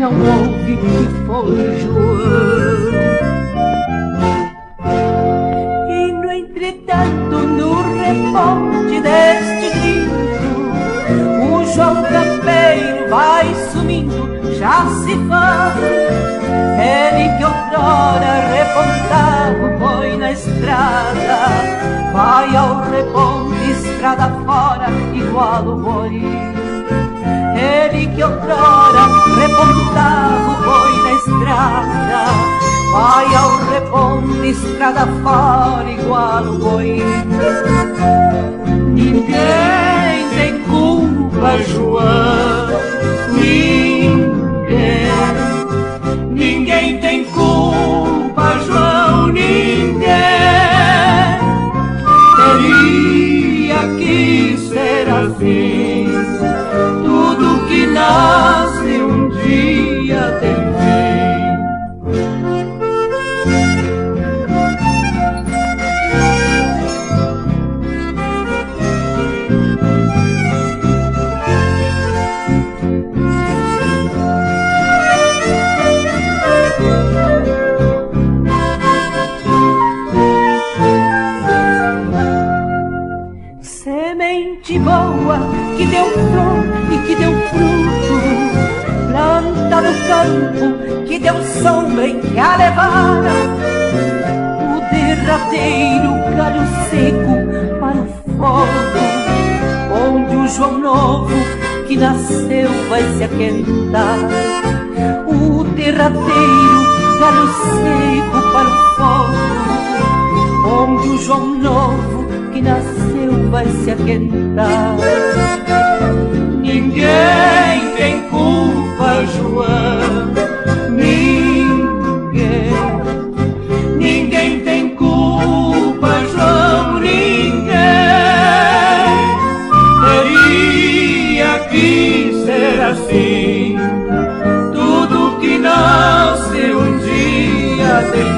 não houve que foi João. E no entretanto, no reponte deste grito, o João campeiro vai sumindo, já se foi. Ele que outrora repontava o boi na estrada, vai ao reponte estrada fora igual o boi. Ele que outrora repontava o boi na estrada, vai ao reponte estrada fora igual o boi. Ninguém tem culpa, João, ninguém tem culpa, João, ninguém. Teria que ser assim, tudo que nasce um dia tem fim. Semente boa que deu flor e que deu fruto, planta no campo que deu sombra e que a levara, o derradeiro galho seco para o fogo, onde o João novo que nasceu vai se aquentar. O derradeiro galho seco para o fogo, onde o João novo que nasceu vai se aquentar. Ninguém tem culpa, João, ninguém tem culpa, João, ninguém. Teria que ser assim, tudo que nasce um dia tem fim.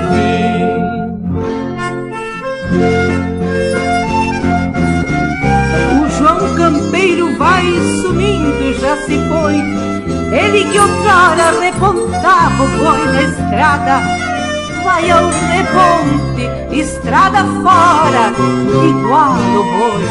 Campeiro vai sumindo, já se foi. Ele que outrora repontava o boi na estrada, vai ao reponte, estrada fora, igual o boi.